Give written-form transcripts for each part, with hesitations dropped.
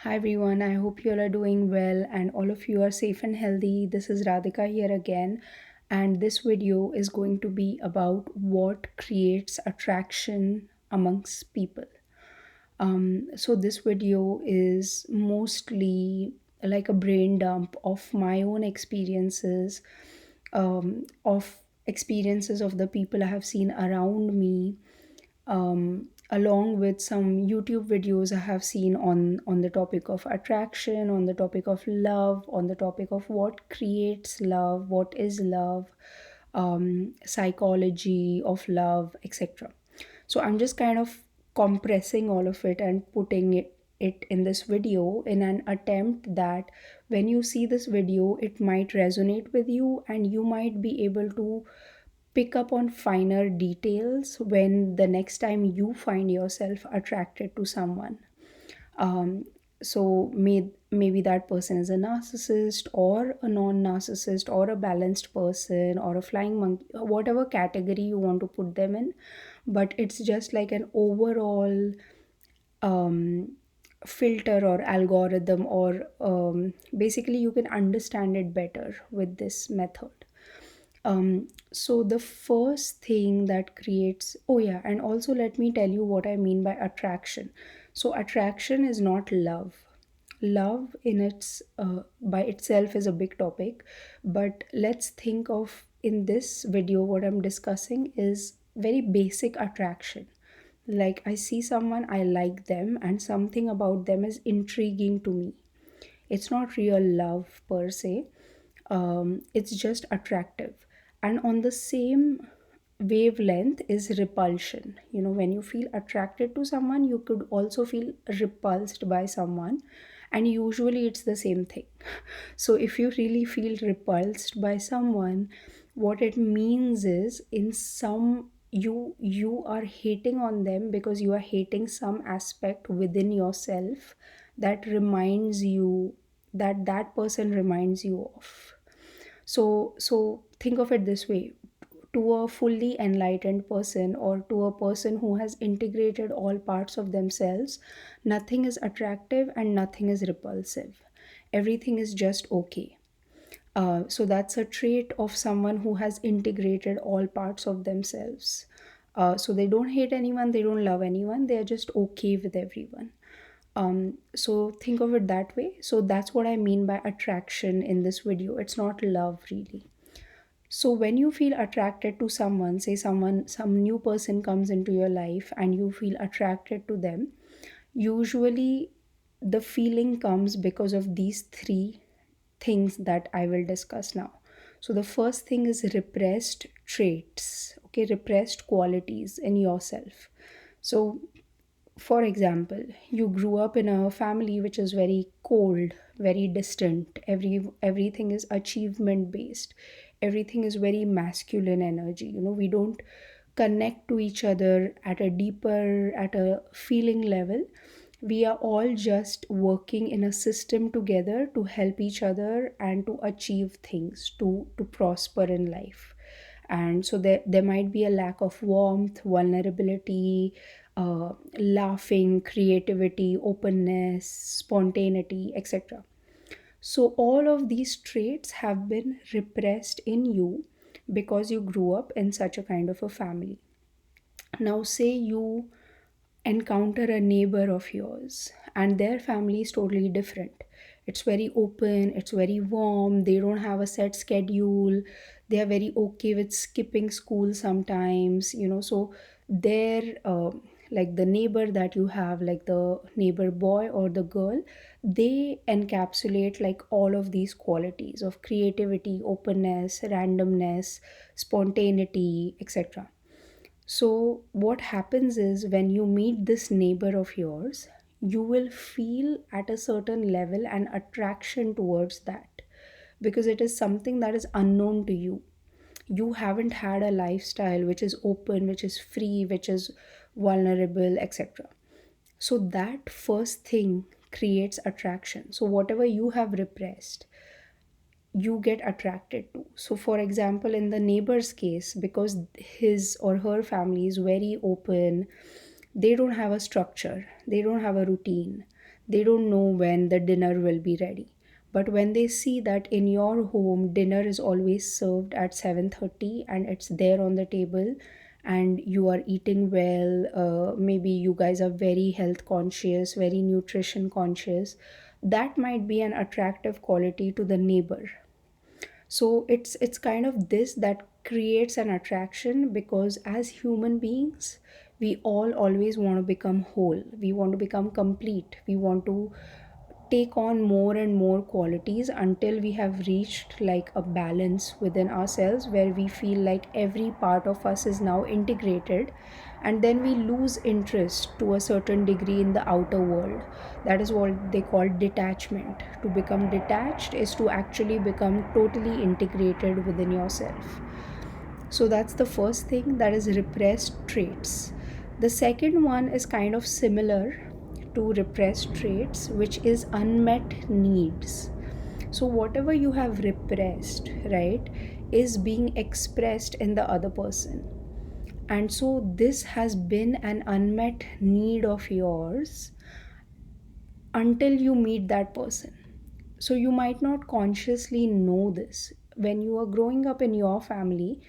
Hi everyone, I hope you all are doing well and all of you are safe and healthy. This is Radhika here again, and this video is going to be about what creates attraction amongst people. So, this video is mostly like a brain dump of my own experiences, of experiences of the people I have seen around me, along with some YouTube videos I have seen on the topic of attraction, on the topic of love, on the topic of what creates love, what is love, psychology of love, etc. So I'm just kind of compressing all of it and putting it in this video in an attempt that when you see this video, it might resonate with you and you might be able to pick up on finer details when the next time you find yourself attracted to someone. um, maybe that person is a narcissist or a non-narcissist or a balanced person or a flying monkey, whatever category you want to put them in, but it's just like an overall um, filter or algorithm, or basically you can understand it better with this method. So the first thing that creates, oh yeah, and also let me tell you what I mean by attraction. So attraction is not love. Love in its by itself is a big topic, but let's think of, in this video what I'm discussing is very basic attraction. Like I see someone, I like them, and something about them is intriguing to me. It's not real love per se, it's just attractive. And on the same wavelength is repulsion. You know, when you feel attracted to someone, you could also feel repulsed by someone, and usually it's the same thing. So if you really feel repulsed by someone, what it means is, in some, you are hating on them because you are hating some aspect within yourself that reminds you, that person reminds you of. So think of it this way: to a fully enlightened person, or to a person who has integrated all parts of themselves, nothing is attractive and nothing is repulsive. Everything is just okay. So that's a trait of someone who has integrated all parts of themselves. So they don't hate anyone, they don't love anyone, they are just okay with everyone. So think of it that way. So that's what I mean by attraction in this video. It's not love really. So when you feel attracted to someone, say some new person comes into your life and you feel attracted to them, usually the feeling comes because of these three things that I will discuss now. So the first thing is repressed traits, okay, repressed qualities in yourself. So for example, you grew up in a family which is very cold, very distant. Everything is achievement based. Everything is very masculine energy. You know, we don't connect to each other at a deeper, at a feeling level. We are all just working in a system together to help each other and to achieve things, to prosper in life. And so there might be a lack of warmth, vulnerability, laughing, creativity, openness, spontaneity, etc. So all of these traits have been repressed in you because you grew up in such a kind of a family. Now say you encounter a neighbor of yours and their family is totally different. It's very open, it's very warm, they don't have a set schedule, they are very okay with skipping school sometimes, you know. So their like the neighbor that you have, like the neighbor boy or the girl, they encapsulate like all of these qualities of creativity, openness, randomness, spontaneity, etc. So, what happens is, when you meet this neighbor of yours, you will feel at a certain level an attraction towards that, because it is something that is unknown to you. You haven't had a lifestyle which is open, which is free, which is vulnerable, etc. So, that first thing creates attraction. So, whatever you have repressed, you get attracted to. So, for example, in the neighbor's case, because his or her family is very open, they don't have a structure, they don't have a routine, They don't know when the dinner will be ready. But when they see that in your home dinner is always served at 7:30 and it's there on the table, and you are eating well, maybe you guys are very health conscious, very nutrition conscious, that might be an attractive quality to the neighbor. So it's kind of this that creates an attraction, because as human beings we all always want to become whole, we want to become complete, we want to take on more and more qualities until we have reached like a balance within ourselves where we feel like every part of us is now integrated, and then we lose interest to a certain degree in the outer world. That is what they call detachment. To become detached is to actually become totally integrated within yourself. So that's the first thing, that is repressed traits. The second one is kind of similar to repressed traits, which is unmet needs. So whatever you have repressed, right, is being expressed in the other person. And so this has been an unmet need of yours until you meet that person. So you might not consciously know this. When you are growing up in your family,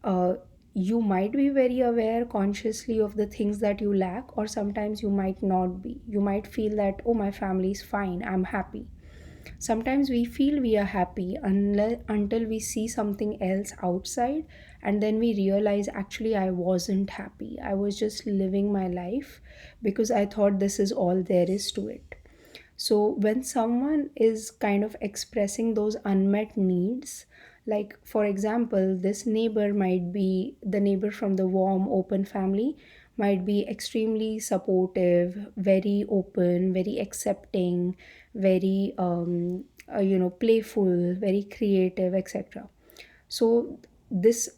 uh, you might be very aware consciously of the things that you lack, or sometimes you might not be. You might feel that, oh, my family is fine, I'm happy. Sometimes we feel we are happy until we see something else outside, and then we realize actually I wasn't happy. I was just living my life because I thought this is all there is to it. So, when someone is kind of expressing those unmet needs, like for example, this neighbor might be the neighbor from the warm, open family, might be extremely supportive, very open, very accepting, very, playful, very creative, etc. So this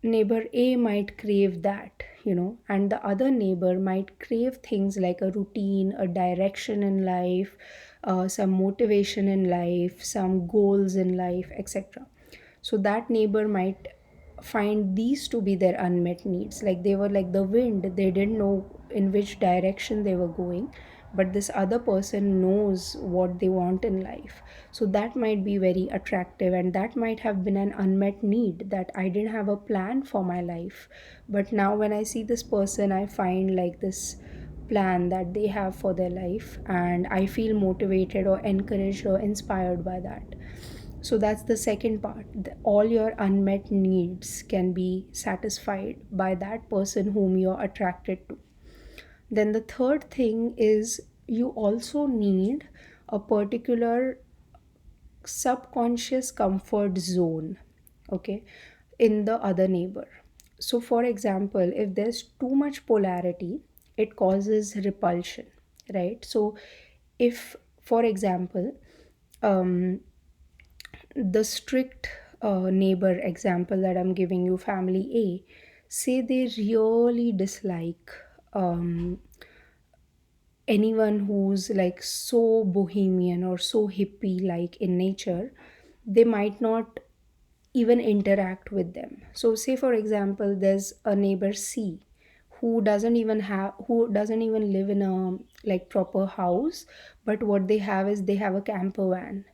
neighbor A might crave that, and the other neighbor might crave things like a routine, a direction in life, some motivation in life, some goals in life, etc. So that neighbor might find these to be their unmet needs. Like they were like the wind, they didn't know in which direction they were going, but this other person knows what they want in life. So that might be very attractive, and that might have been an unmet need, that I didn't have a plan for my life. But now when I see this person, I find like this plan that they have for their life, and I feel motivated or encouraged or inspired by that. So that's the second part. All your unmet needs can be satisfied by that person whom you're attracted to. Then the third thing is you also need a particular subconscious comfort zone, okay, in the other neighbor. So, for example, if there's too much polarity, it causes repulsion, right? So, if, for example, um, the strict neighbor example that I'm giving you, family A, say they really dislike um, anyone who's like so bohemian or so hippie like in nature, they might not even interact with them. So say for example there's a neighbor C who doesn't even live in a like proper house, but what they have is they have a camper van.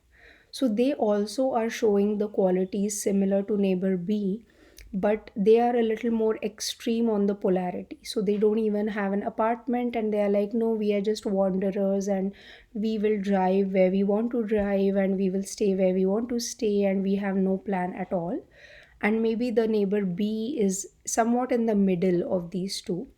So they also are showing the qualities similar to neighbor B, but they are a little more extreme on the polarity. So they don't even have an apartment, and they are like, no, we are just wanderers, and we will drive where we want to drive, and we will stay where we want to stay, and we have no plan at all. And maybe the neighbor B is somewhat in the middle of these two.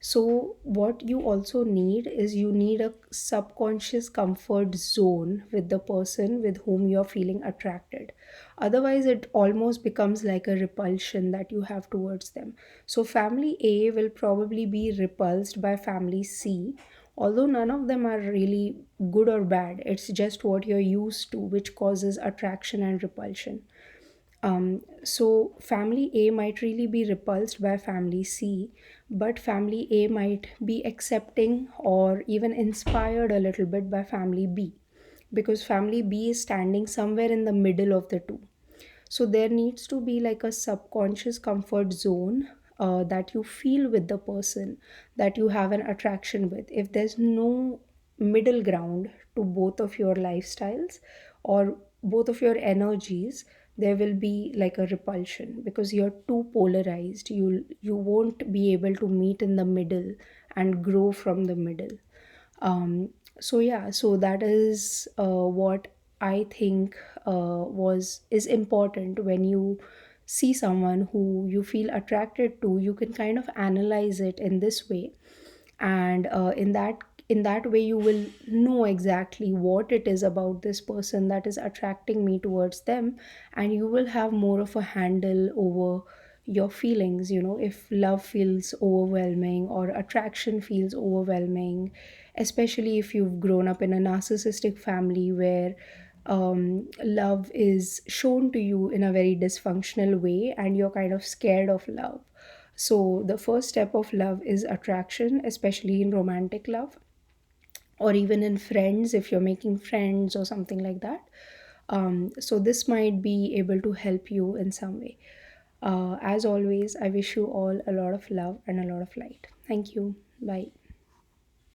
So, what you also need is you need a subconscious comfort zone with the person with whom you're feeling attracted. Otherwise, it almost becomes like a repulsion that you have towards them. So, family A will probably be repulsed by family C, although none of them are really good or bad. It's just what you're used to, which causes attraction and repulsion. So family A might really be repulsed by family C, but family A might be accepting or even inspired a little bit by family B, because family B is standing somewhere in the middle of the two. So there needs to be like a subconscious comfort zone that you feel with the person that you have an attraction with. If there's no middle ground to both of your lifestyles or both of your energies, there will be like a repulsion because you're too polarized. You won't be able to meet in the middle and grow from the middle. So yeah, so that is what I think was is important. When you see someone who you feel attracted to, you can kind of analyze it in this way, and in that way you will know exactly what it is about this person that is attracting me towards them, and you will have more of a handle over your feelings. If love feels overwhelming or attraction feels overwhelming, especially if you've grown up in a narcissistic family where love is shown to you in a very dysfunctional way and you're kind of scared of love. So, the first step of love is attraction, especially in romantic love, or even in friends, if you're making friends or something like that. So, this might be able to help you in some way. As always, I wish you all a lot of love and a lot of light. Thank you. Bye.